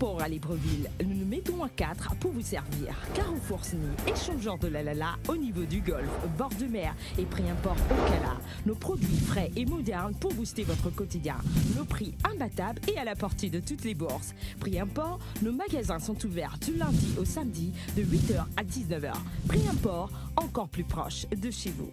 Port à Libreville, nous nous mettons à 4 pour vous servir. Carrefour Sny, échangeur de la Lala au niveau du golfe, bord de mer et prix import au Cala. Nos produits frais et modernes pour booster votre quotidien. Nos prix imbattables et à la portée de toutes les bourses. Prix import, nos magasins sont ouverts du lundi au samedi de 8h à 19h. Prix import, encore plus proche de chez vous.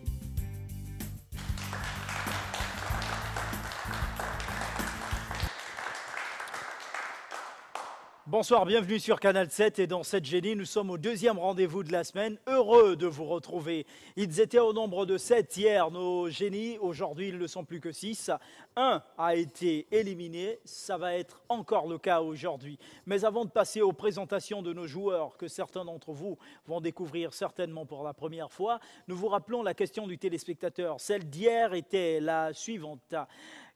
Bonsoir, bienvenue sur Canal 7 et dans cette génie, nous sommes au deuxième rendez-vous de la semaine. Heureux de vous retrouver. Ils étaient au nombre de 7 hier, nos génies. Aujourd'hui, ils ne sont plus que 6. Un a été éliminé, ça va être encore le cas aujourd'hui. Mais avant de passer aux présentations de nos joueurs, que certains d'entre vous vont découvrir certainement pour la première fois, nous vous rappelons la question du téléspectateur. Celle d'hier était la suivante.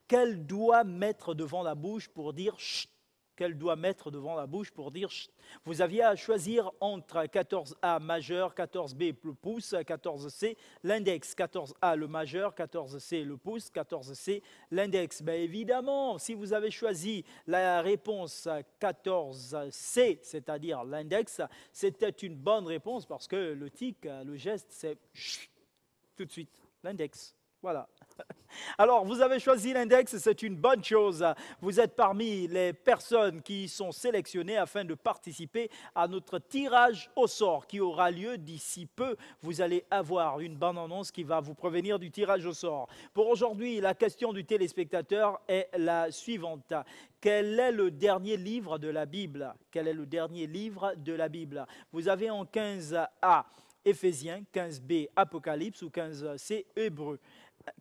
Quel doit mettre devant la bouche pour dire chut? Qu'elle doit mettre devant la bouche pour dire chut. Vous aviez à choisir entre 14A majeur, 14B le pouce, 14C l'index, 14A le majeur, 14C le pouce, 14C l'index. Ben évidemment, si vous avez choisi la réponse 14C, c'est-à-dire l'index, c'était une bonne réponse parce que le tic, le geste, c'est chut, tout de suite, l'index. Voilà. Alors, vous avez choisi l'index, c'est une bonne chose. Vous êtes parmi les personnes qui sont sélectionnées afin de participer à notre tirage au sort qui aura lieu d'ici peu. Vous allez avoir une bonne annonce qui va vous prévenir du tirage au sort. Pour aujourd'hui, la question du téléspectateur est la suivante. Quel est le dernier livre de la Bible? Quel est le dernier livre de la Bible? Vous avez en 15A Éphésiens, 15B Apocalypse ou 15C Hébreux.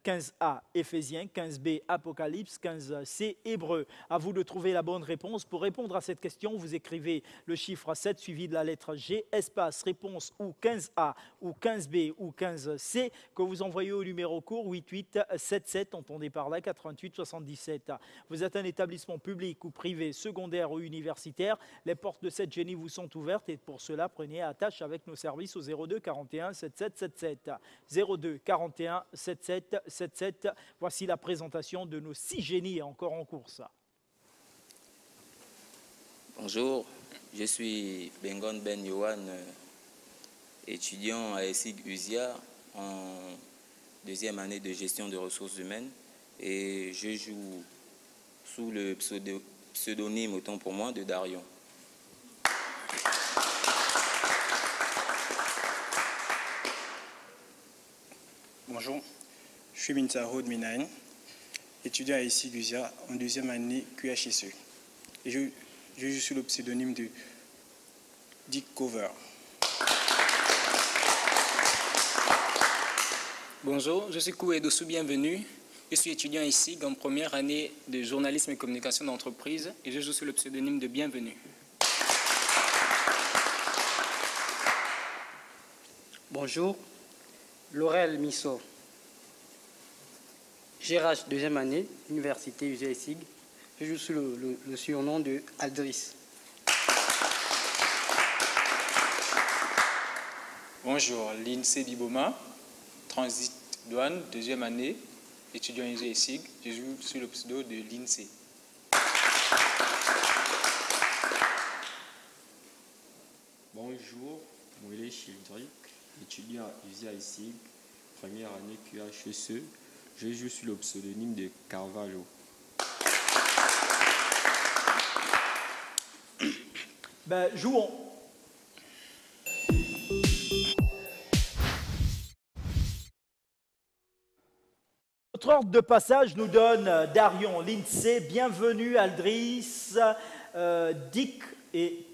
15A Éphésiens, 15B Apocalypse, 15C Hébreux. À vous de trouver la bonne réponse. Pour répondre à cette question, vous écrivez le chiffre 7 suivi de la lettre G, espace réponse ou 15A ou 15B ou 15C que vous envoyez au numéro court 8877, entendez par là 88 77. Vous êtes un établissement public ou privé, secondaire ou universitaire. Les portes de cette génie vous sont ouvertes et pour cela, prenez attache avec nos services au 02 41 77 77. 02 41 77 77. Voici la présentation de nos 6 génies encore en course. Bonjour, je suis Bengon Ben Yohan, étudiant à ESIG USIA en deuxième année de gestion de ressources humaines et je joue sous le pseudonyme, autant pour moi, de Darion. Bonjour. Je suis Mintaro Minain, étudiant à ESIG USIA en deuxième année QHSE. Et je joue sous le pseudonyme de Dick Cover. Bonjour, je suis Kouedossou, bienvenue. Je suis étudiant à ESIG en première année de journalisme et communication d'entreprise et je joue sous le pseudonyme de Bienvenue. Bonjour, Laurel Misso. GRH, deuxième année, Université USIG. Je joue sous le surnom de Aldris. Bonjour, Lindsay Biboma, Transit Douane, deuxième année, étudiant USIG. Je joue sous le pseudo de Lindsay. Bonjour, Moulé Childric, étudiant à USIG, première année QHSE. Je joue sous le pseudonyme de Carvalho. Ben, jouons. Notre ordre de passage nous donne Darion, Lindsay, Bienvenue, Aldris, Dick et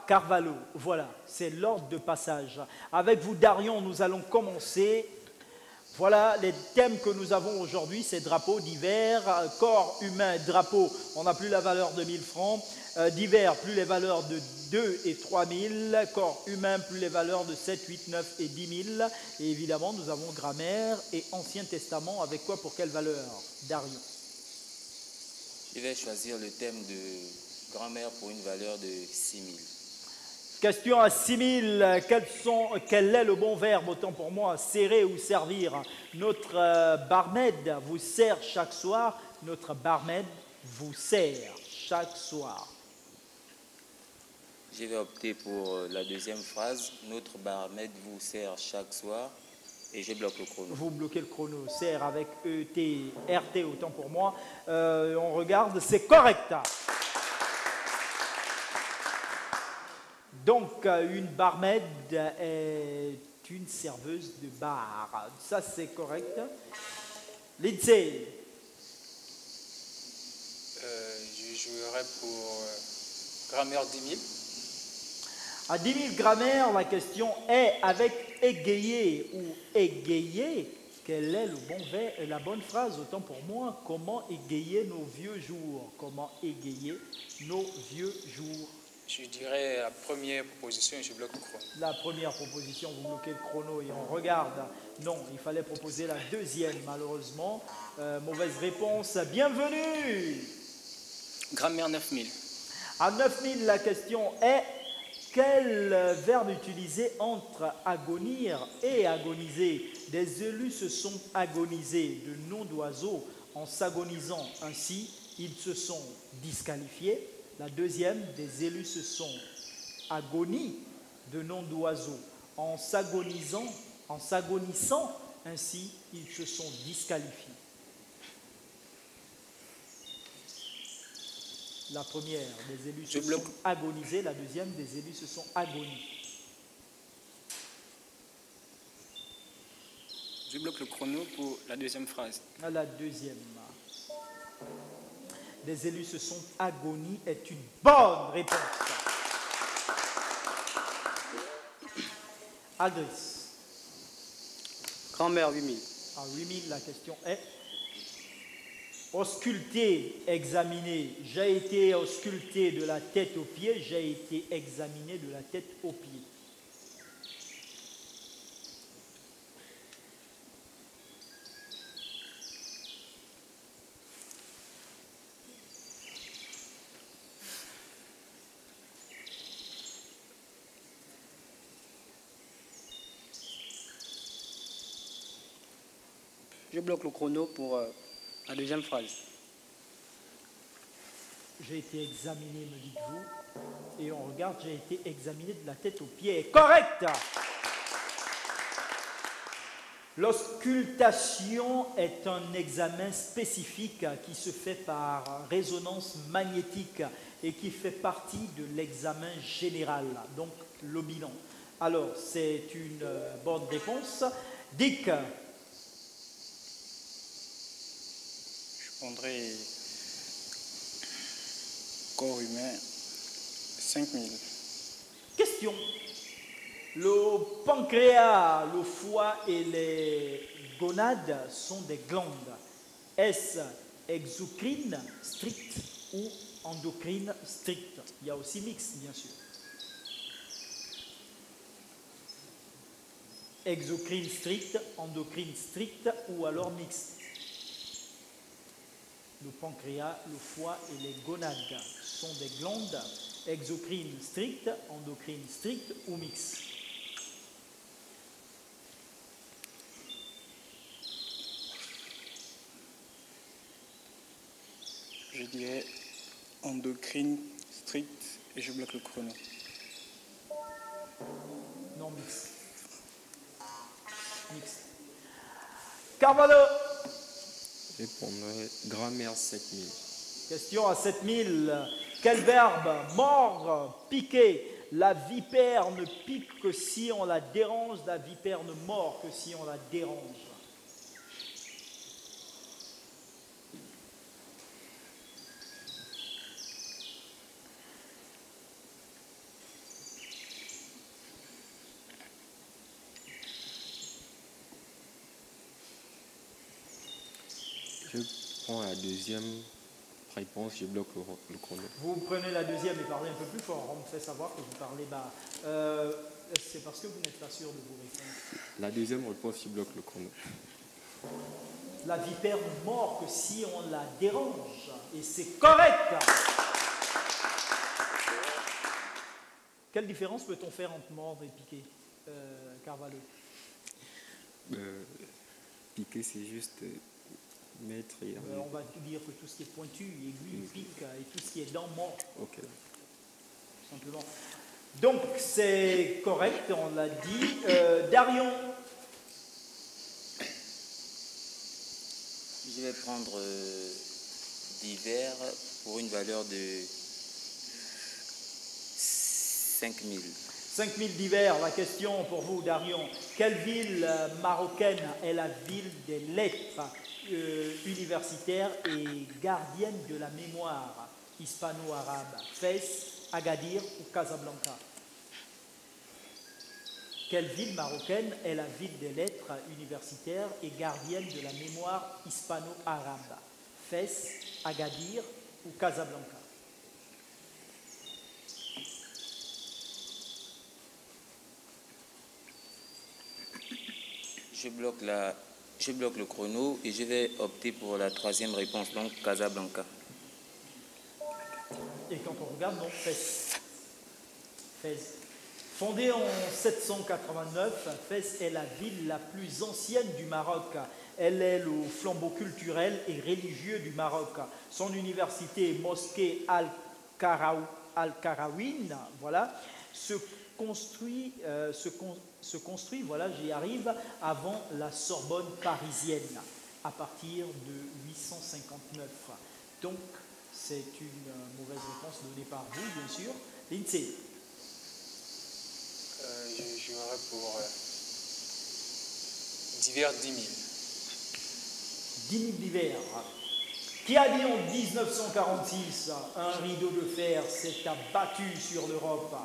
Carvalho. Voilà, c'est l'ordre de passage. Avec vous, Darion, nous allons commencer. Voilà les thèmes que nous avons aujourd'hui, ces drapeaux divers, corps humain, drapeau, on n'a plus la valeur de 1000 francs, divers, plus les valeurs de 2 et 3000, corps humain, plus les valeurs de 7, 8, 9 et 10 000. Et évidemment, nous avons grammaire et Ancien Testament, avec quoi pour quelle valeur? Darion. Je vais choisir le thème de grammaire pour une valeur de 6000. Question à 6000, quel est le bon verbe, autant pour moi, serrer ou servir? Notre barmaid vous sert chaque soir, notre barmaid vous sert chaque soir. Je vais opter pour la deuxième phrase. Notre barmaid vous sert chaque soir et je bloque le chrono. Vous bloquez le chrono. Sert avec ET, RT, autant pour moi. On regarde, c'est correct. Donc, une barmaid est une serveuse de bar. Ça, c'est correct. Lindsay. Je jouerai pour grammaire 10 000. À 10 000 grammaire, la question est avec égayer ou égayer. Quelle est la bonne phrase? Autant pour moi, comment égayer nos vieux jours? Comment égayer nos vieux jours? Je dirais la première proposition et je bloque le chrono. La première proposition, vous bloquez le chrono et on regarde. Non, il fallait proposer la deuxième, malheureusement. Mauvaise réponse. Bienvenue. Grammaire 9000. À 9000, la question est quel verbe utiliser entre agonir et agoniser? Des élus se sont agonisés de noms d'oiseaux en s'agonisant. Ainsi, ils se sont disqualifiés. La deuxième, des élus se sont agonis de noms d'oiseaux en s'agonissant. Ainsi, ils se sont disqualifiés. La première, des élus se sont agonisés. La deuxième, des élus se sont agonis. Je bloque le chrono pour la deuxième phrase. La deuxième. Des élus se sont agonis est une bonne réponse. Agris. Grammaire 8000. À 8000, la question est ausculter, examiner. J'ai été ausculté de la tête aux pieds, j'ai été examiné de la tête aux pieds. Je bloque le chrono pour la deuxième phrase. J'ai été examiné, me dites-vous. Et on regarde, j'ai été examiné de la tête aux pieds. Correct! L'auscultation est un examen spécifique qui se fait par résonance magnétique et qui fait partie de l'examen général, donc le bilan. Alors, c'est une bonne réponse. Dick. Je prendrai corps humain 5000. Question. Le pancréas, le foie et les gonades sont des glandes. Est-ce exocrine stricte ou endocrine stricte? Il y a aussi mixte, bien sûr. Exocrine stricte, endocrine stricte ou alors mixte. Le pancréas, le foie et les gonades sont des glandes exocrines strictes, endocrines strictes ou mixtes. Je dirais endocrine stricte et je bloque le chrono. Non, mixte. Mixte. Carvalho. Je prendrai grammaire 7000. Question à 7000. Quel verbe? Mordre, piquer. La vipère ne pique que si on la dérange. La vipère ne mord que si on la dérange. Je prends la deuxième réponse, je bloque le chrono. Vous prenez la deuxième et parlez un peu plus fort. On me fait savoir que vous parlez bas. C'est parce que vous n'êtes pas sûr de vous répondre. La deuxième réponse, je bloque le chrono. La vipère ne mord que si on la dérange. Et c'est correct. Quelle différence peut-on faire entre mordre et piquer, Carvalho? Piquer, c'est juste mettre et on va dire que tout ce qui est pointu, aigu, pique et tout ce qui est dent mord. Ok. Tout simplement. Donc c'est correct, on l'a dit. Darion. Je vais prendre d'hiver pour une valeur de 5000. 5000 d'hiver, la question pour vous, Darion. Quelle ville marocaine est la ville des lettres universitaires et gardienne de la mémoire hispano-arabe? Fès, Agadir ou Casablanca? Quelle ville marocaine est la ville des lettres universitaires et gardienne de la mémoire hispano-arabe? Fès, Agadir ou Casablanca? Je bloque le chrono et je vais opter pour la troisième réponse, donc Casablanca. Et quand on regarde, non, Fès. Fès. Fondée en 789, Fès est la ville la plus ancienne du Maroc. Elle est le flambeau culturel et religieux du Maroc. Son université, mosquée Al-Karawin, voilà, se construit, voilà, j'y arrive, avant la Sorbonne parisienne, à partir de 859. Donc, c'est une mauvaise réponse donnée par vous, bien sûr. Lindsay. Je jouerai pour d'hiver 10 000. 10 000 d'hiver. Qui a dit en 1946 un rideau de fer s'est abattu sur l'Europe?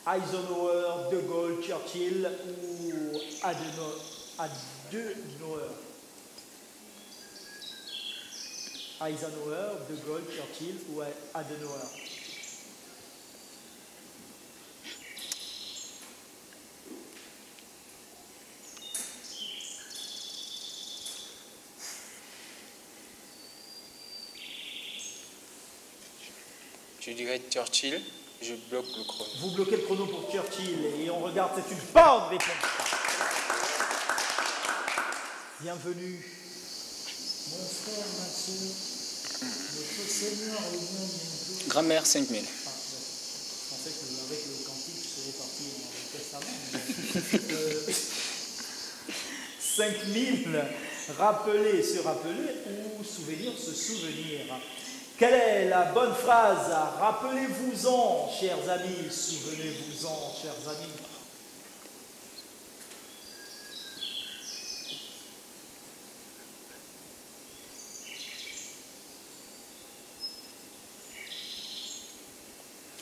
Eisenhower, De Gaulle, Churchill ou Adenauer? Eisenhower, De Gaulle, Churchill ou Adenauer? Je dirais Churchill, je bloque le chrono. Vous bloquez le chrono pour Churchill et on regarde, c'est une bonne réponse. Bienvenue. Mon frère, ma soeur, notre Seigneur revient bientôt. Grammaire 5000. Je pensais qu'avec le cantique, je serais parti dans le testament. 5000, rappeler, se rappeler ou souvenir, se souvenir. Quelle est la bonne phrase? Rappelez-vous-en, chers amis, souvenez-vous-en, chers amis.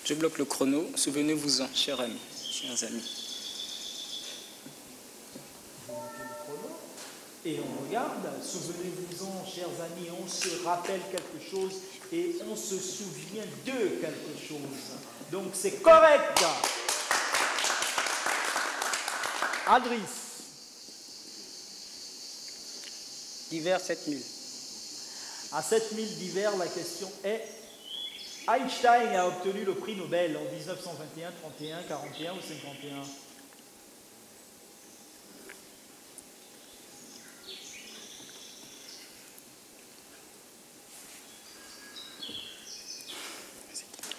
Je bloque le chrono. Souvenez-vous-en, chers amis. Chers amis. Et on regarde, souvenez-vous-en, chers amis, on se rappelle quelque chose et on se souvient de quelque chose. Donc c'est correct. Adris. D'hiver 7000. À 7000 d'hiver, la question est: Einstein a obtenu le prix Nobel en 1921, 31, 41 ou 51?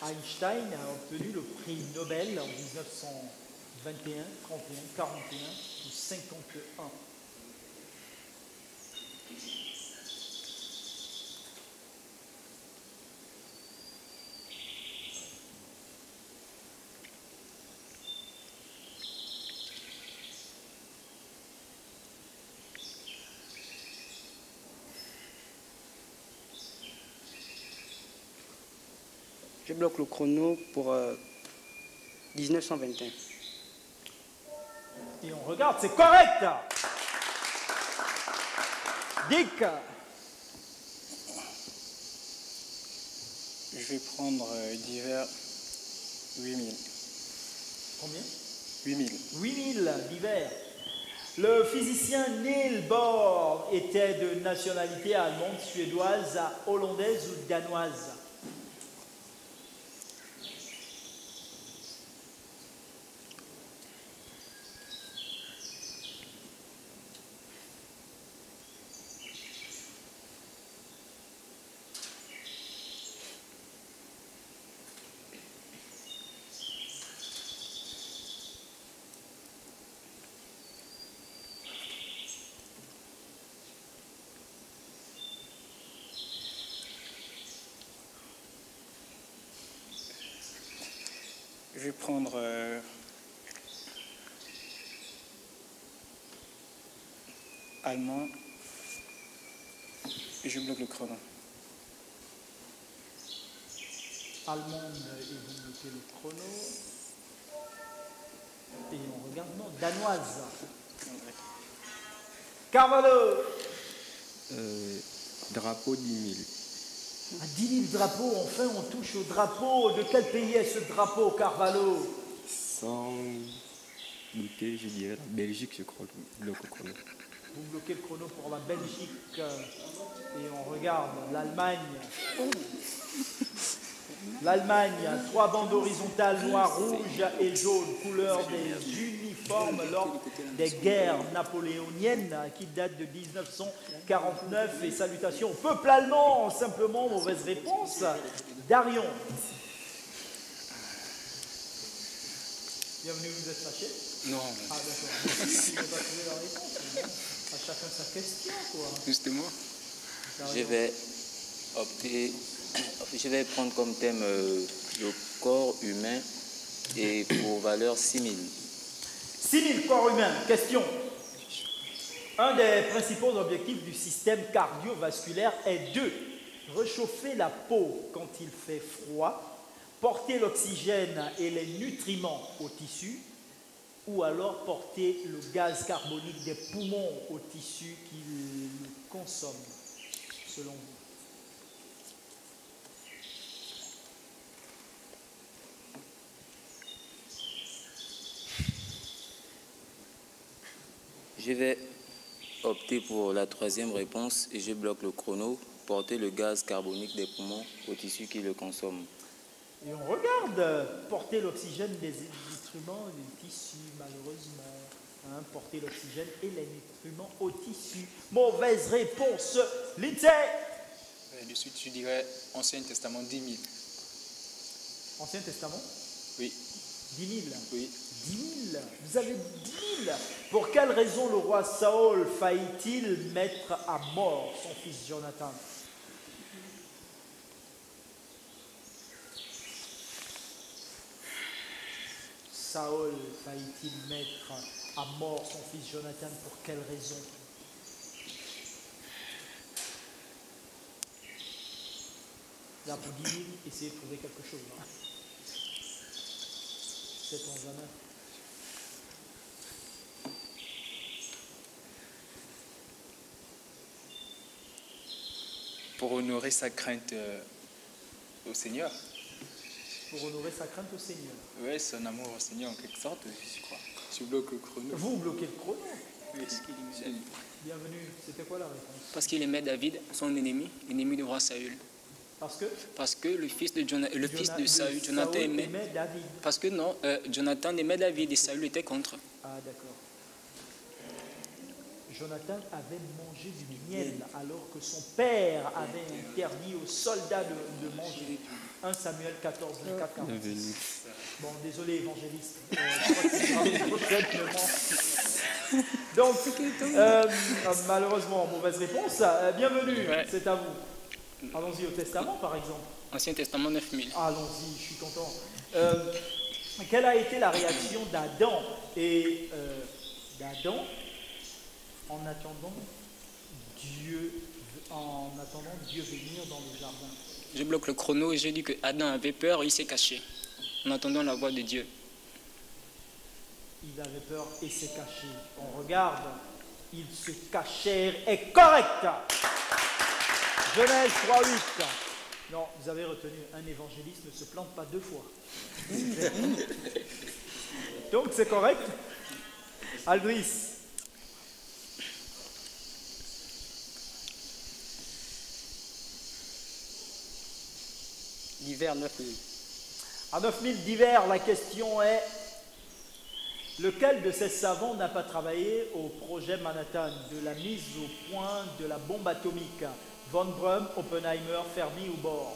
Einstein a obtenu le prix Nobel en 1921, 31, 41 ou 51. Je bloque le chrono pour 1921. Et on regarde, c'est correct. Dick. Je vais prendre d'hiver 8000. Combien? 8000. 8000 d'hiver. Le physicien Niels Bohr était de nationalité allemande, suédoise, hollandaise ou danoise? vais prendre allemand et je bloque le chrono. Allemande et vous mettez le chrono. Et on regarde, non, danoise. Carvalho. Drapeau 10 000. À 10 000 drapeaux, enfin on touche au drapeau. De quel pays est ce drapeau, Carvalho? Sans douter, je dirais la Belgique, je crois, le bloc au chrono. Vous bloquez le chrono pour la Belgique et on regarde l'Allemagne. L'Allemagne, 3 bandes horizontales noires, rouges et jaunes, couleur des uniformes lors des guerres napoléoniennes qui datent de 1949. Et salutations au peuple allemand, simplement, mauvaise réponse. Darion. Bienvenue, vous êtes fâché? Non, Ah d'accord. Il n'a pas trouvé la réponse. Bon. À chacun sa question, quoi. justement. Je vais prendre comme thème le corps humain et pour valeur 6000. 6000 corps humains. Question. Un des principaux objectifs du système cardiovasculaire est de réchauffer la peau quand il fait froid, porter l'oxygène et les nutriments aux tissus, ou alors porter le gaz carbonique des poumons aux tissus qui le consomment, selon vous. Je vais opter pour la 3e réponse et je bloque le chrono. Porter le gaz carbonique des poumons aux tissus qui le consomment. Et on regarde, porter l'oxygène des nutriments des tissus, malheureusement. Hein, porter l'oxygène et les nutriments aux tissus. Mauvaise réponse. Lindsay. De suite, je dirais Ancien Testament 10 000. Ancien Testament? Oui. 10 000. Oui. 10 000. Vous avez 10 000. Pour quelle raison le roi Saül faillit-il mettre à mort son fils Jonathan? Saül faillit-il mettre à mort son fils Jonathan? Pour quelle raison? Là, pour 10 000, essayez de trouver quelque chose. Hein. Sait-on jamais? Pour honorer sa crainte au Seigneur. Pour honorer sa crainte au Seigneur. Oui, son amour au Seigneur en quelque sorte, je crois. Je bloque le chrono. Vous bloquez le chrono. Oui. Bienvenue. C'était quoi la réponse? Parce qu'il aimait David, son ennemi du roi Saül. Parce que le fils de Saül, Jonathan aimait David. Parce que non, Jonathan aimait David et Saül était contre. Ah d'accord. Jonathan avait mangé du miel alors que son père avait interdit aux soldats de manger. 1 Samuel 14, 24, 46. Bon, désolé évangéliste. Je crois que c'est prochainement. Donc, malheureusement, mauvaise réponse. Bienvenue, Ouais. c'est à vous. Allons-y au Testament, par exemple. Ancien Testament 9000. Allons-y, je suis content. Quelle a été la réaction d'Adam en attendant Dieu venir dans le jardin? Je bloque le chrono et j'ai dit que Adam avait peur et il s'est caché en attendant la voix de Dieu. Il avait peur et s'est caché. On regarde, ils se cachèrent est correct. Genèse 3:8. Non, vous avez retenu, un évangéliste ne se plante pas 2 fois. Donc c'est correct. Aldris. L'hiver 9000. À 9000 d'hiver, la question est: lequel de ces savants n'a pas travaillé au projet Manhattan, de la mise au point de la bombe atomique? Von Braun, Oppenheimer, Fermi ou Bohr?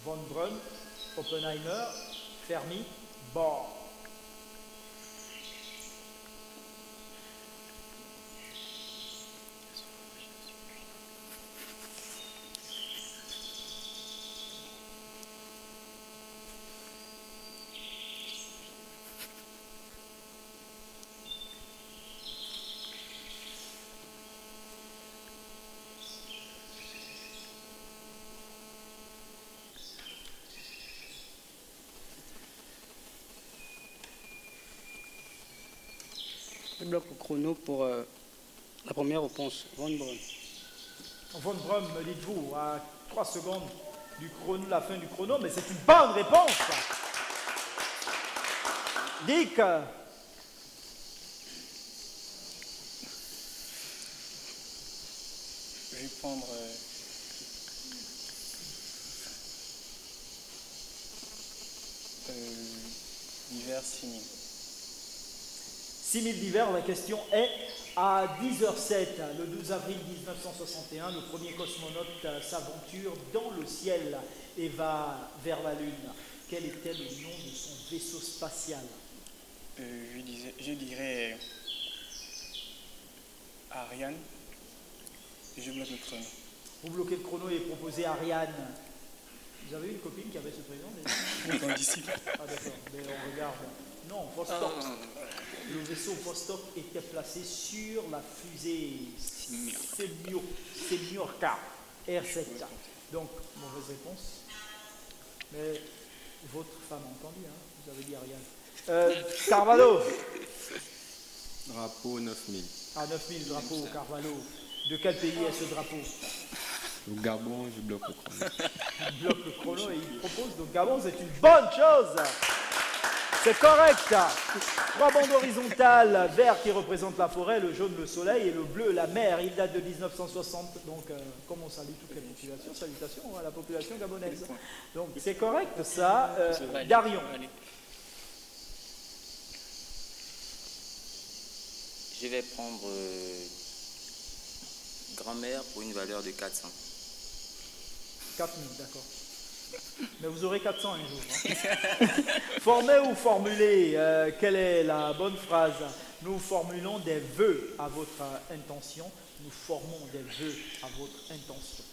Von Braun, Oppenheimer, Fermi, Bohr. Je bloque le chrono pour la première réponse. Von Braun. Von Braun, me dites-vous, à 3 secondes du chrono, la fin du chrono, mais c'est une bonne réponse. Dick. Je vais prendre l'hiver 6000. 6000 d'hiver, la question est à 10h07, le 12 avril 1961, le premier cosmonaute s'aventure dans le ciel et va vers la Lune. Quel était le nom de son vaisseau spatial? Je dirais Ariane. Et je bloque le chrono. Vous bloquez le chrono et proposez Ariane. Vous avez une copine qui avait ce prénom déjà? On anticipe. Ah d'accord, mais on regarde. Non, Vostok. Le vaisseau Vostok était placé sur la fusée Semyorka R7. Donc, mauvaise réponse. Mais votre femme a entendu, hein? Vous avez dit Ariane. Carvalho. Drapeau 9000. Ah, 9000, drapeau Carvalho. De quel pays est ce drapeau? Au Gabon, je bloque le chrono. Il bloque le chrono et il propose. Donc Gabon, c'est une bonne chose. C'est correct. 3 bandes horizontales, vert qui représente la forêt, le jaune le soleil et le bleu la mer. Il date de 1960. Donc, comme on salue toutes les populations, salutations à la population gabonaise. Donc, c'est correct ça. Darion. Je vais prendre grand-mère pour une valeur de 400. 4000, d'accord. Mais vous aurez 400 un jour. Hein. Former ou formuler, quelle est la bonne phrase? Nous formulons des vœux à votre intention. Nous formons des vœux à votre intention.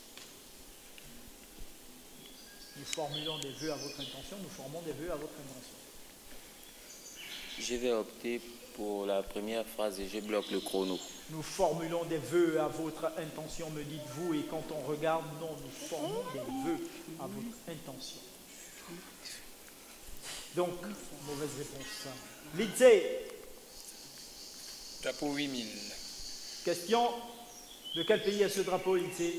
Nous formulons des vœux à votre intention. Nous formons des vœux à votre intention. Je vais opter pour la première phrase et je bloque le chrono. Nous formulons des vœux à votre intention, me dites-vous, et quand on regarde, non, nous formons des vœux à votre intention. Donc, mauvaise réponse. Lindsay. Drapeau 8000. Question, de quel pays est ce drapeau, Lindsay?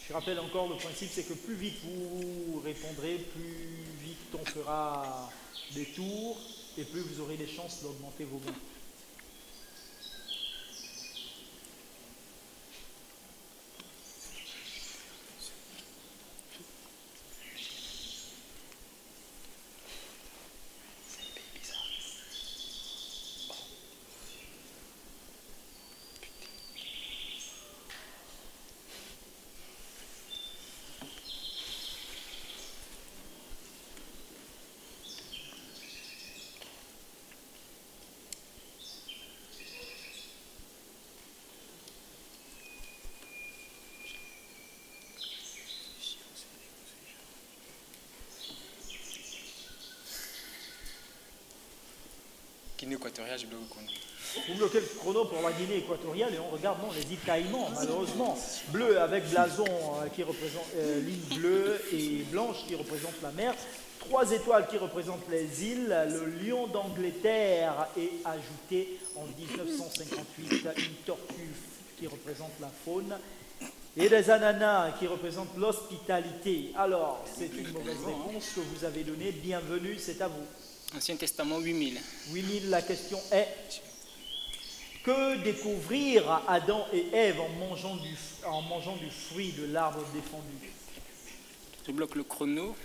Je rappelle encore, le principe, c'est que plus vite vous répondrez, plus vite on fera des tours, et plus vous aurez les chances d'augmenter vos gains. Guinée équatoriale, je bloque le chrono. Vous bloquez le chrono pour la Guinée équatoriale et on regarde non, les îles Caïmans, malheureusement. Bleu avec blason qui représente ligne bleue et blanche qui représente la mer. 3 étoiles qui représentent les îles. Le lion d'Angleterre est ajouté en 1958. Une tortue qui représente la faune. Et des ananas qui représentent l'hospitalité. Alors, c'est une mauvaise réponse que vous avez donnée. Bienvenue, c'est à vous. Ancien Testament 8000. 8000, la question est: que découvrir Adam et Ève en mangeant du fruit de l'arbre défendu? Je bloque le chrono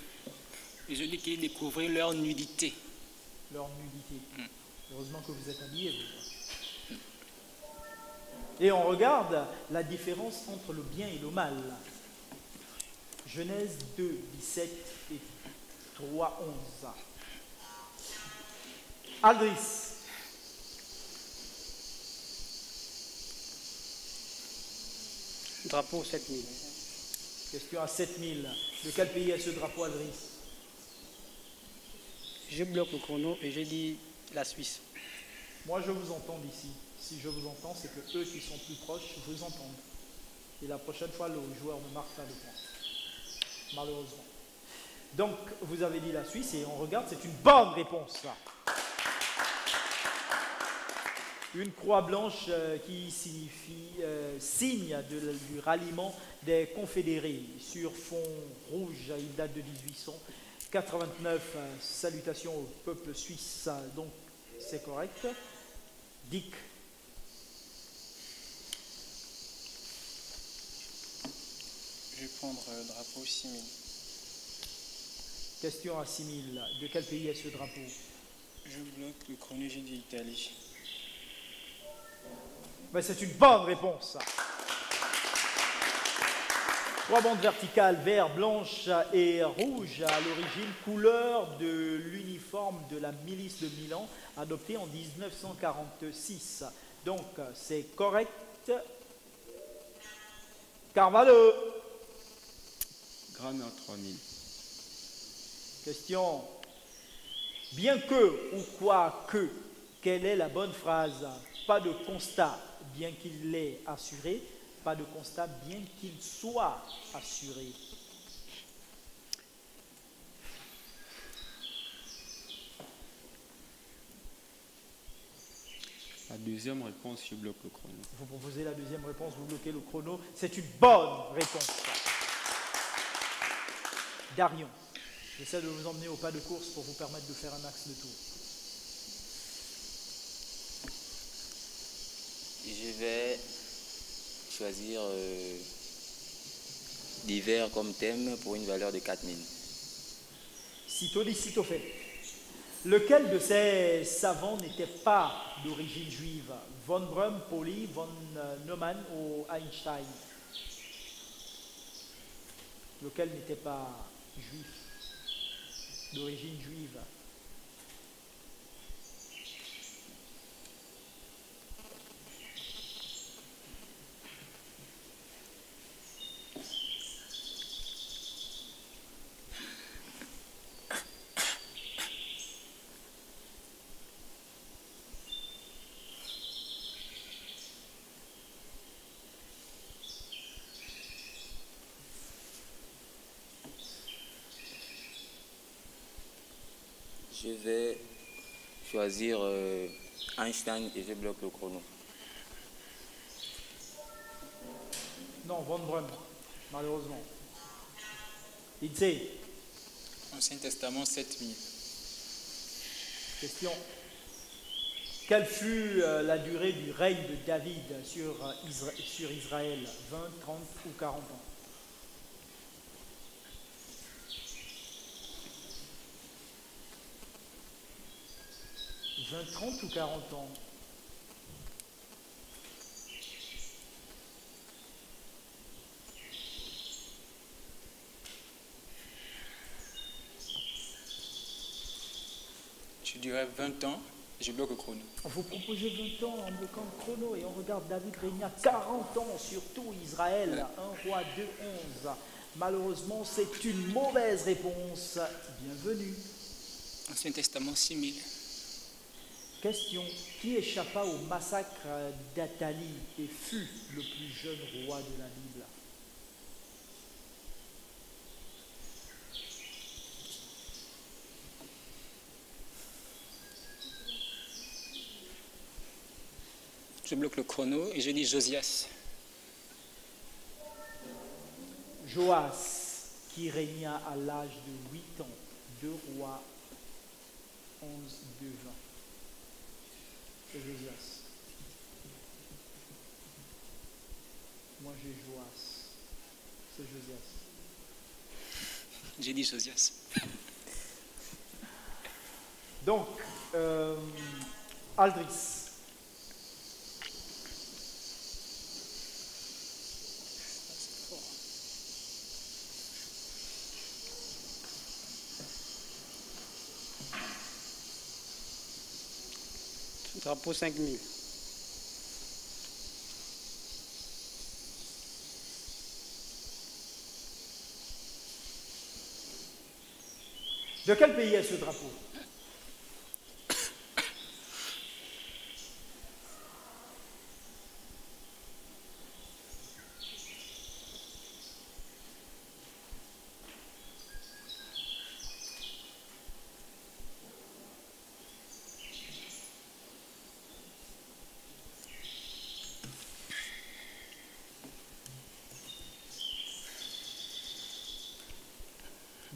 et je dis qu'ils découvrirent leur nudité. Leur nudité. Heureusement que vous êtes habillés. Vous. Et on regarde la différence entre le bien et le mal. Genèse 2, 17 et 3, 11. Aldris. Drapeau 7000. Question à 7000. De quel pays est ce drapeau, Aldris? Je bloque le chrono et je dis la Suisse. Moi, je vous entends d'ici. Si je vous entends, c'est que eux qui sont plus proches vous entendent. Et la prochaine fois, le joueur ne marque pas de points. Malheureusement. Donc, vous avez dit la Suisse et on regarde, c'est une bonne réponse. Ça. Une croix blanche qui signifie signe du ralliement des confédérés sur fond rouge. Il date de 1889. Salutations au peuple suisse. Donc c'est correct. Dick. Je vais prendre drapeau 6000. Question à 6000. De quel pays est ce drapeau? Je bloque le chrono, j'ai dit Italie. Ben, c'est une bonne réponse. 3 bandes verticales, vert, blanche et rouge, à l'origine, couleur de l'uniforme de la milice de Milan, adoptée en 1946. Donc, c'est correct. Carvalho. Grana 3000. Question. Bien que ou quoi que, quelle est la bonne phrase? Pas de constat, bien qu'il l'ait assuré. Pas de constat, bien qu'il soit assuré. La deuxième réponse, je bloque le chrono. Vous proposez la deuxième réponse, vous bloquez le chrono. C'est une bonne réponse. Darion, j'essaie de vous emmener au pas de course pour vous permettre de faire un axe de tour. Je vais choisir l'hiver comme thème pour une valeur de 4000. Sitôt dit, sitôt fait. Lequel de ces savants n'était pas d'origine juive? Von Braun, Pauli, von Neumann ou Einstein? Lequel n'était pas juif, d'origine juive? Je vais choisir Einstein et je bloque le chrono. Non, Von Braun, malheureusement. Lindsay, Ancien Testament 7000. question. Quelle fut la durée du règne de David sur Israël? 20, 30 ou 40 ans? 20, 30 ou 40 ans? Je dirais 20 ans, je bloque le chrono. Vous proposez 20 ans en bloquant le chrono et on regarde David régna 40 ans sur tout Israël, un roi 2-11. Malheureusement, c'est une mauvaise réponse. Bienvenue. Ancien Testament 6000. Question. Qui échappa au massacre d'Athalie et fut le plus jeune roi de la Bible? Je bloque le chrono et je dis Josias. Joas, qui régna à l'âge de 8 ans, 2 rois 11, 2, 20. C'est Josias. Moi j'ai Joas. C'est Josias. J'ai dit Josias. Donc, Aldris. Drapeau 5000. De quel pays est ce drapeau?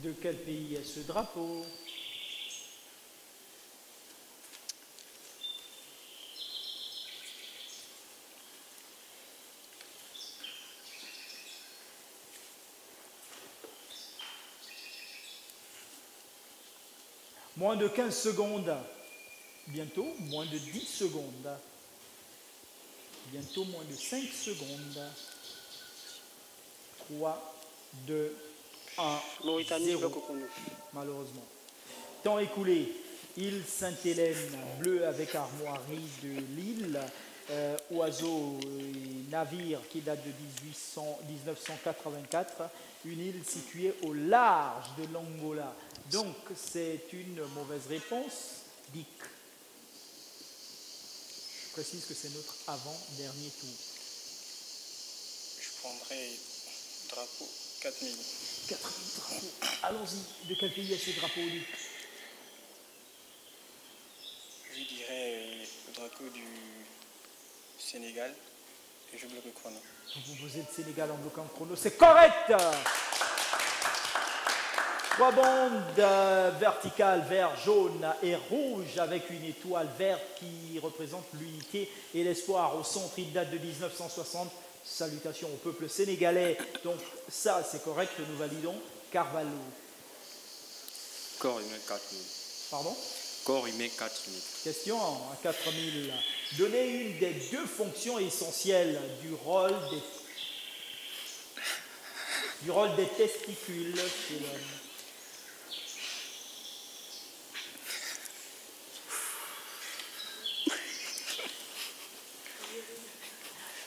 De quel pays est ce drapeau? Moins de 15 secondes. Bientôt, moins de 10 secondes. Bientôt, moins de 5 secondes. 3, 2, 1, Mauritanie, 0. bloc au chrono. Malheureusement. Temps écoulé. Île Sainte-Hélène, bleu avec armoirie de Lille. Oiseau et navire qui date de 1984. Une île située au large de l'Angola. Donc, c'est une mauvaise réponse. Dick. Je précise que c'est notre avant-dernier tour. Je prendrai drapeau 4000. 4000 drapeaux. Allons-y. De quel pays est ce drapeau, Dick? Je dirais le drapeau du Sénégal et je bloque le chrono. Vous posez le Sénégal en bloquant le chrono. C'est correct! 3 bandes verticales, vert, jaune et rouge avec une étoile verte qui représente l'unité et l'espoir. Au centre, il date de 1960. Salutations au peuple sénégalais. Donc ça, c'est correct, nous validons. Carvalho. Corps humain 4000. Pardon? Corps humain 4000. Question à 4000. Donnez une des deux fonctions essentielles du rôle des testicules chez l'homme.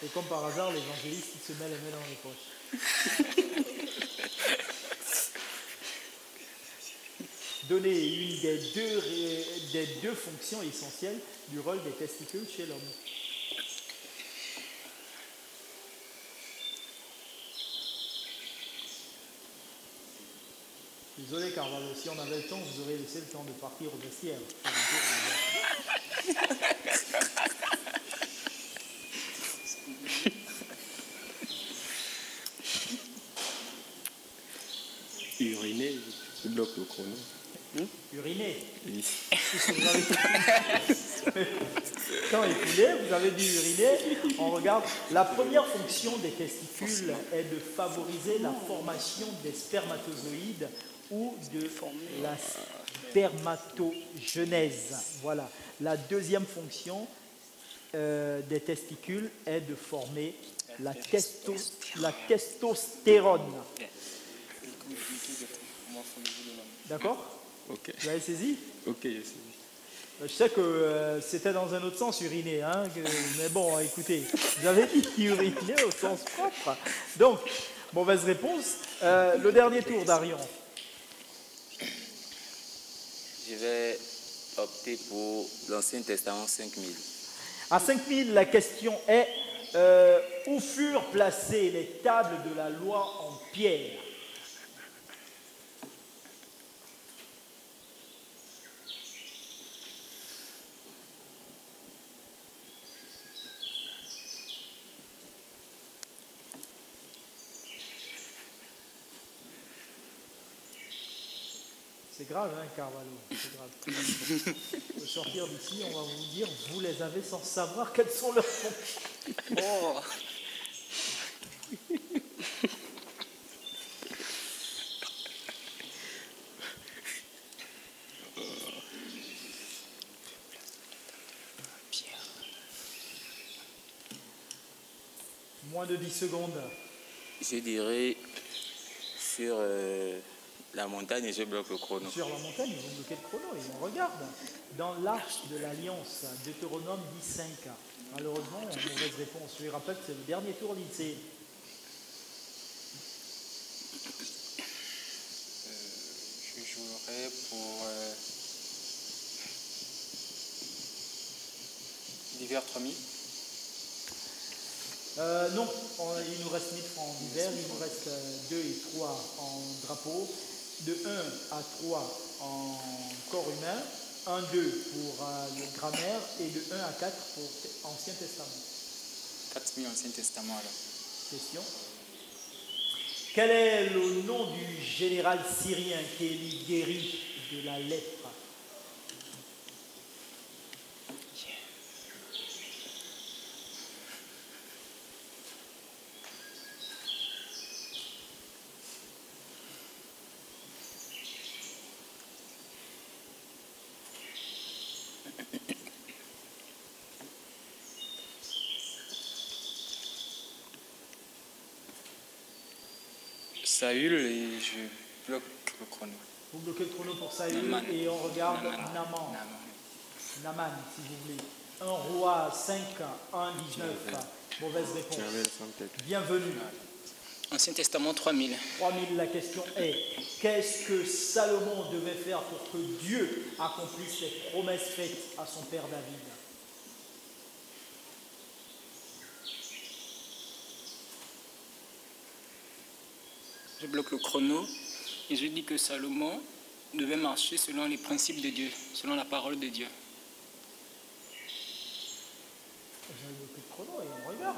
Et comme par hasard, l'évangéliste il se met les mains dans les poches. Donnez une des deux fonctions essentielles du rôle des testicules chez l'homme. Désolé Carvalho, si on avait le temps, vous auriez laissé le temps de partir au vestiaire. Uriner, je bloque le chrono. Uriner. Oui. Quand écoulé, vous avez dit uriner. On regarde. La première fonction des testicules est de favoriser la formation des spermatozoïdes ou de la spermatogenèse. Voilà. La deuxième fonction des testicules est de former la testostérone. D'accord? Ok. Vous avez saisi? Ok, j'ai saisi. Je sais que c'était dans un autre sens uriner, hein, mais bon, écoutez, vous avez dit uriner au sens propre. Donc, mauvaise réponse. Le dernier tour, Darion. Je vais opter pour l'Ancien Testament 5000. À 5000, la question est où furent placées les tables de la loi en pierre? C'est grave, hein, Carvalho, c'est grave. Au sortir d'ici, on va vous dire, vous les avez sans savoir quelles sont leurs fonctions. Oh. Moins de 10 secondes. Je dirais sur la montagne et je bloque le chrono. Sur la montagne, ils ont bloqué le chrono et on regarde. Dans l'arche de l'Alliance, Deutéronome 10.5. Malheureusement, mauvaise réponse. Je lui rappelle que c'est le dernier tour d'INSEE. Je jouerai pour l'hiver 3000. Non, il nous reste 1000 francs en hiver, il nous reste 2 et 3 en drapeau, de 1 à 3 en corps humain, 1-2 pour le grammaire et de 1 à 4 pour Ancien Testament. 4000 Ancien Testament alors. Question. Quel est le nom du général syrien qui est guéri de la lèpre? Saül et je bloque le chrono. Vous bloquez le chrono pour Saül Naaman. et on regarde Naaman. Naaman. Naaman, si vous voulez. 1 roi 5, 1, 19. Mauvaise réponse. Bienvenue. Ancien Testament 3000. 3000, la question est, qu'est-ce que Salomon devait faire pour que Dieu accomplisse les promesses faites à son père David? Je bloque le chrono et je dis que Salomon devait marcher selon les principes de Dieu, selon la parole de Dieu. J'ai bloqué le chrono et on regarde.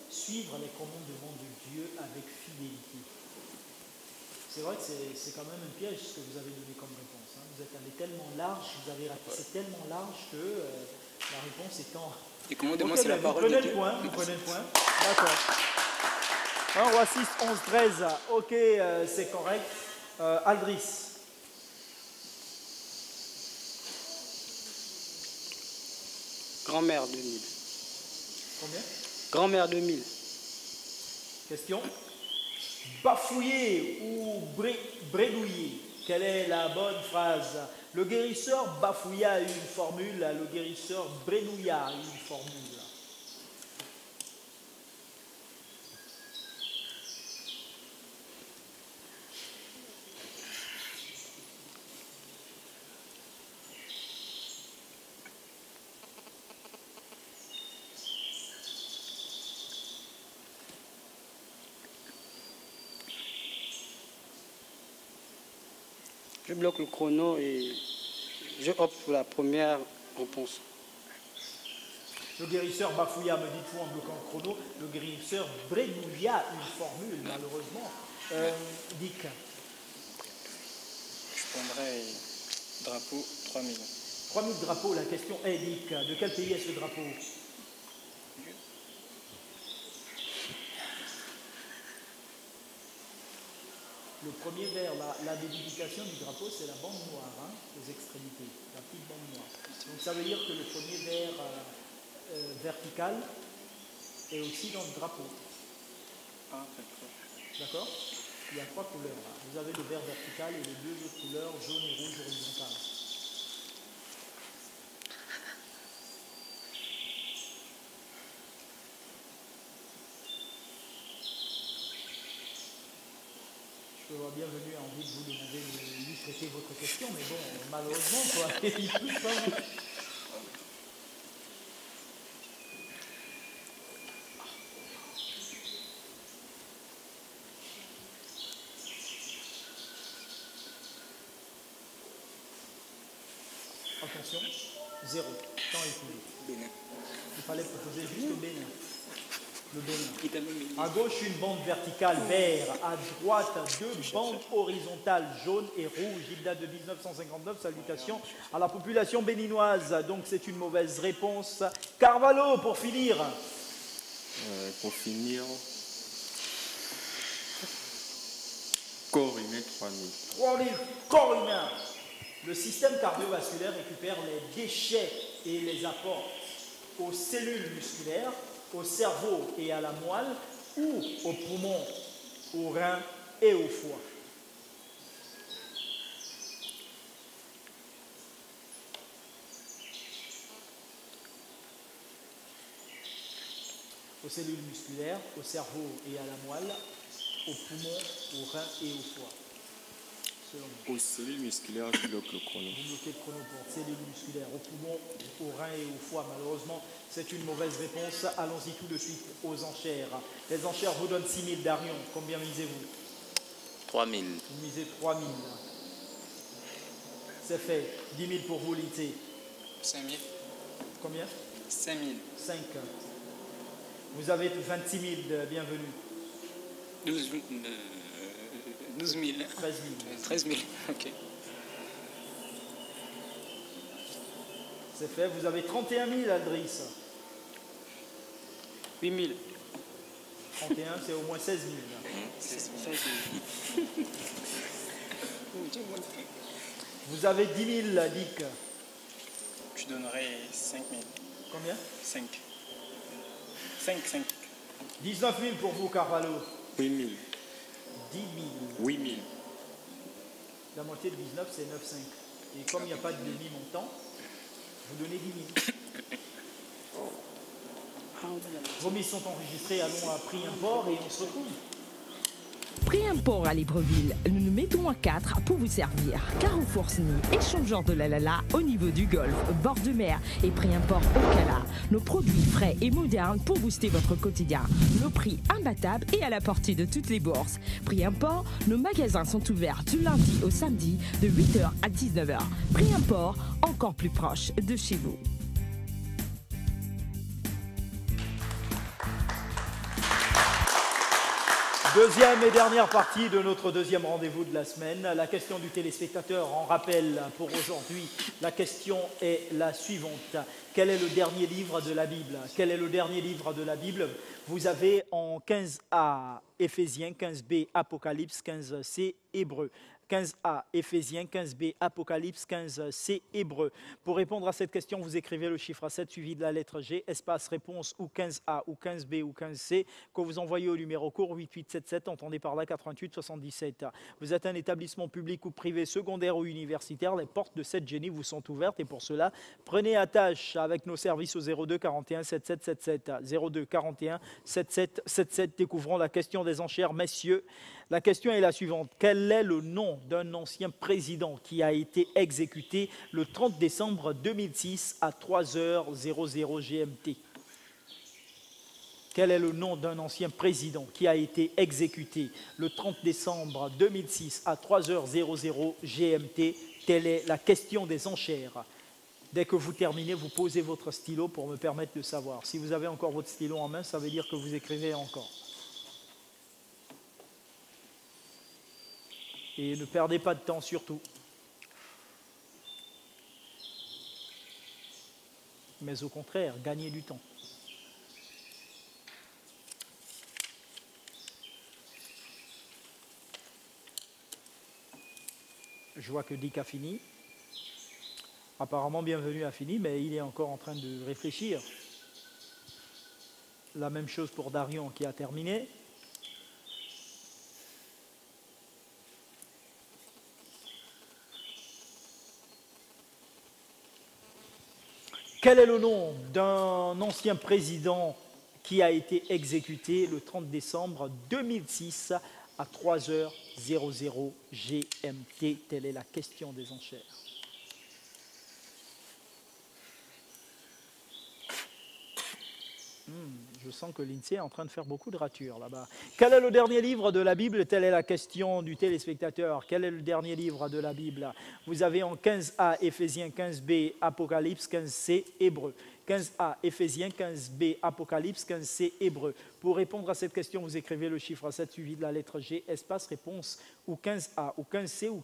Suivre les commandements de Dieu avec fidélité. C'est vrai que c'est quand même un piège ce que vous avez donné comme réponse. Hein. Vous êtes allé tellement large, vous avez ratissé tellement large que la réponse étant... Les commandements, Ok, c'est la vous parole de prenez Dieu. le point, vous prenez le point. D'accord. 1 roi 6, 11, 13. Ok, c'est correct. Aldris. Grand-mère 2000. Combien? Grand-mère 2000. Question. Bafouiller ou bredouiller? Quelle est la bonne phrase? Le guérisseur bafouilla une formule, le guérisseur bredouilla une formule. Je bloque le chrono et je opte pour la première réponse. Le guérisseur bafouilla, me dites-vous en bloquant le chrono. Le guérisseur bredouilla une formule, malheureusement. Dick. Je prendrai drapeau 3000. 3000 drapeaux, la question est, Dick, de quel pays est ce drapeau? Le premier vers la délimitation du drapeau, c'est la bande noire, hein, aux extrémités, la petite bande noire. Donc ça veut dire que le premier vers vertical est aussi dans le drapeau. Ah, d'accord. D'accord? Il y a 3 couleurs là. Vous avez le vert vertical et les 2 autres couleurs, jaune et rouge horizontales. Je vois bienvenue à envie de vous demander de lui traiter votre question, mais bon, malheureusement, quoi, il peut pas. Attention, 0. Temps écoulé. Bénin. Il fallait proposer juste le Bénin. Le Bénin. Il t'a même mis. À gauche, une bande verticale vert. À droite, 2 bandes horizontales jaune et rouge. Il date de 1959. Salutations à la population béninoise. Donc, c'est une mauvaise réponse. Carvalho, pour finir. Pour finir, corps humain 3000. 3000 corps humains. Le système cardiovasculaire récupère les déchets et les apporte aux cellules musculaires, au cerveau et à la moelle, ou aux poumons, aux reins et au foie. Aux cellules musculaires, au cerveau et à la moelle, aux poumons, aux reins et au foie. Selon vous. Aux cellules musculaires, je bloque le chrono. Vous bloquez le chrono pour cellules musculaires, aux poumons, aux reins et au foie. Malheureusement, c'est une mauvaise réponse. Allons-y tout de suite aux enchères. Les enchères vous donnent 6 000 d'Arion. Combien misez-vous? 3000. Vous misez 3 000. C'est fait. 10 000 pour vous, Lindsay. 5000. Combien? 5000. 5. Vous avez 26 000 de bienvenue. 12 000. 13 000. 13 000, ok. C'est fait. Vous avez 31 000, Aldris. 8 000. 31, c'est au moins 16 000. 16 000. Vous avez 10 000, Dick. Je donnerai 5 000. Combien? 5. 5. 19 000 pour vous, Carvalho. 8 000. 10 000. 8 000. La moitié de 19, c'est 9,5. Et comme il n'y a pas de demi-montant, vous donnez 10 000. Vos mises sont enregistrées. Allons à Prix Import et on se retrouve. Prix Import à Libreville, nous nous mettons à 4 pour vous servir. Carrefour SNI, échangeur de la au niveau du golfe, bord de mer et Prix Import au Cala. Nos produits frais et modernes pour booster votre quotidien. Nos prix imbattables et à la portée de toutes les bourses. Prix Import, nos magasins sont ouverts du lundi au samedi de 8h à 19h. Prix Import, encore plus proche de chez vous. Deuxième et dernière partie de notre deuxième rendez-vous de la semaine. La question du téléspectateur en rappel pour aujourd'hui. La question est la suivante. Quel est le dernier livre de la Bible? Quel est le dernier livre de la Bible? Vous avez en 15a Éphésiens, 15b Apocalypse, 15c Hébreux. 15a Éphésiens, 15b Apocalypse, 15c Hébreux. Pour répondre à cette question, vous écrivez le chiffre 7 suivi de la lettre G, espace réponse ou 15a ou 15b ou 15c, que vous envoyez au numéro court 8877, entendez par là 88 77. Vous êtes un établissement public ou privé, secondaire ou universitaire, les portes de cette génie vous sont ouvertes et pour cela, prenez attache avec nos services au 02 41 77 77. 02 41 77 77. Découvrons la question des enchères, messieurs. La question est la suivante. Quel est le nom d'un ancien président qui a été exécuté le 30 décembre 2006 à 3h00 GMT? Quel est le nom d'un ancien président qui a été exécuté le 30 décembre 2006 à 3h00 GMT? Telle est la question des enchères. Dès que vous terminez, vous posez votre stylo pour me permettre de savoir. Si vous avez encore votre stylo en main, ça veut dire que vous écrivez encore. Et ne perdez pas de temps surtout. Mais au contraire, gagnez du temps. Je vois que Dick a fini. Apparemment, Bienvenue a fini, mais il est encore en train de réfléchir. La même chose pour Darion qui a terminé. Quel est le nom d'un ancien président qui a été exécuté le 30 décembre 2006 à 3h00 GMT? Telle est la question des enchères. Je sens que l'INSEE est en train de faire beaucoup de ratures là-bas. Quel est le dernier livre de la Bible? Telle est la question du téléspectateur. Quel est le dernier livre de la Bible? Vous avez en 15a Éphésiens, 15b Apocalypse, 15c Hébreux. 15a Éphésiens, 15b Apocalypse, 15c Hébreux. Pour répondre à cette question, vous écrivez le chiffre 7 suivi de la lettre G, espace réponse ou 15a ou 15c ou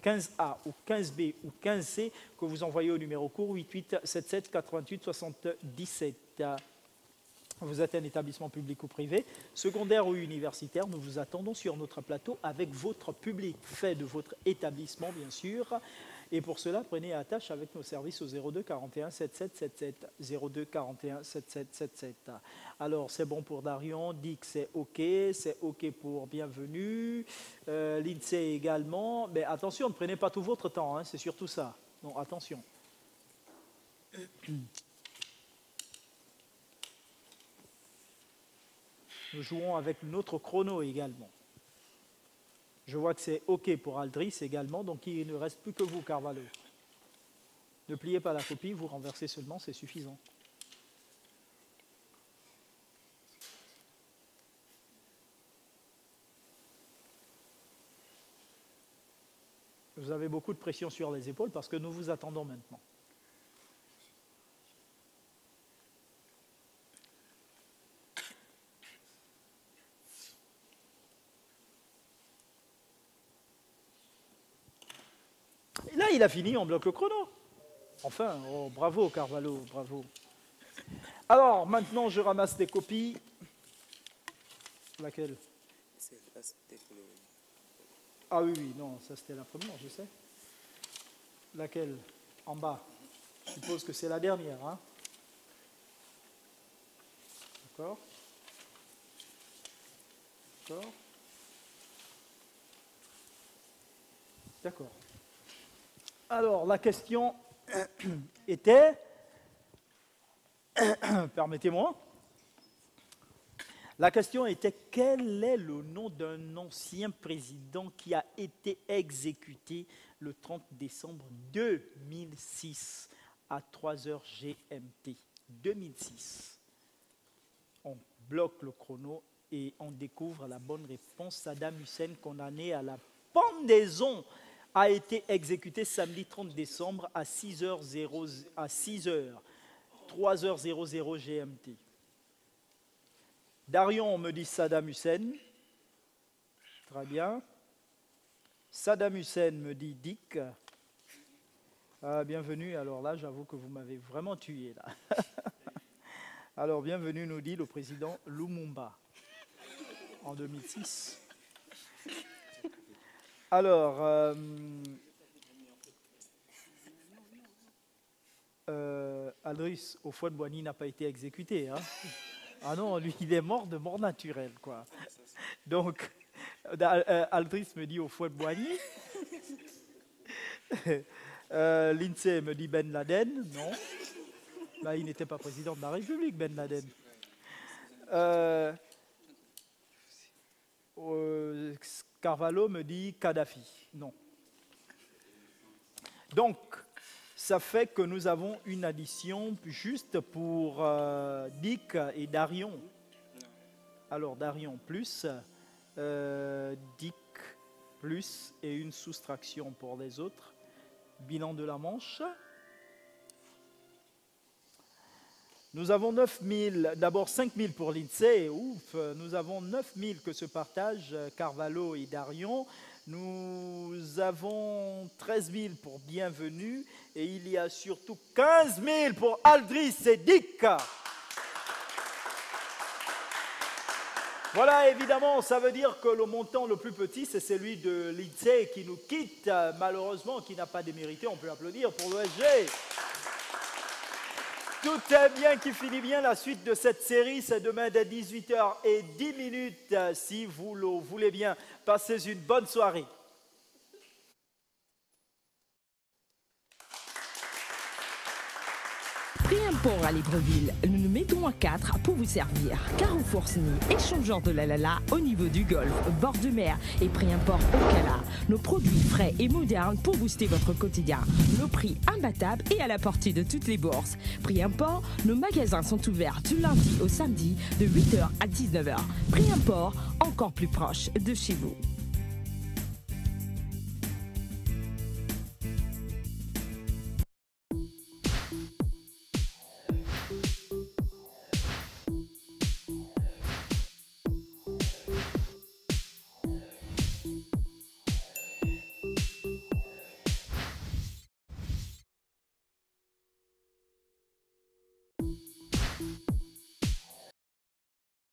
15a ou 15b ou 15c que vous envoyez au numéro court 8877 88 77. Vous êtes un établissement public ou privé, secondaire ou universitaire, nous vous attendons sur notre plateau avec votre public, fait de votre établissement bien sûr. Et pour cela, prenez attache avec nos services au 02 41 77 77. 02 41 77 77. Alors, c'est bon pour Darion, Dick, c'est OK pour Bienvenue, l'INSEE également. Mais attention, ne prenez pas tout votre temps, hein, c'est surtout ça. Non, attention. Nous jouons avec notre chrono également. Je vois que c'est OK pour Aldris également, donc il ne reste plus que vous, Carvalho. Ne pliez pas la copie, vous renversez seulement, c'est suffisant. Vous avez beaucoup de pression sur les épaules parce que nous vous attendons maintenant. il a fini, on bloque le chrono. Enfin, oh, bravo Carvalho, bravo. Alors, maintenant, je ramasse des copies. Laquelle? Ah oui, oui, non, ça c'était la première, je sais. Laquelle? En bas. Je suppose que c'est la dernière, hein? D'accord? D'accord? D'accord. Alors, la question était, permettez-moi, la question était quel est le nom d'un ancien président qui a été exécuté le 30 décembre 2006 à 3h GMT. 2006. On bloque le chrono et on découvre la bonne réponse. Saddam Hussein, condamné à la pendaison, a été exécuté samedi 30 décembre à 6h00, 3h00 GMT. Darion me dit Saddam Hussein. Très bien. Saddam Hussein me dit Dick. Bienvenue. Alors là, j'avoue que vous m'avez vraiment tué là. Alors, bienvenue, nous dit le président Lumumba en 2006. Alors, Aldris Houphouët-Boigny n'a pas été exécuté. Hein. Ah non, lui, il est mort de mort naturelle, quoi. Donc, Aldris me dit Houphouët-Boigny. L'INSEE me dit Ben Laden. Non. Bah, il n'était pas président de la République, Ben Laden. Carvalho me dit Kadhafi. Non. Donc, ça fait que nous avons une addition juste pour Dick et Darion. Alors, Darion plus, Dick plus et une soustraction pour les autres. Bilan de la manche. Nous avons 9000, d'abord 5000 pour l'INSEE, ouf, nous avons 9000 que se partagent Carvalho et Darion. Nous avons 13 000 pour Bienvenue et il y a surtout 15 000 pour Aldris et Dick. Voilà, évidemment, ça veut dire que le montant le plus petit, c'est celui de l'INSEE qui nous quitte, malheureusement, qui n'a pas démérité. On peut applaudir pour l'OSG. Tout est bien qui finit bien. La suite de cette série, c'est demain dès 18h10. Si vous le voulez bien, passez une bonne soirée. Pris un port à Libreville, nous nous mettons à 4 pour vous servir. Carrefour Sny, échangeur de la Lala au niveau du golfe, bord de mer et prix import au Cala. Nos produits frais et modernes pour booster votre quotidien. Nos prix imbattables et à la portée de toutes les bourses. Prix import, nos magasins sont ouverts du lundi au samedi de 8h à 19h. Prix import, encore plus proche de chez vous.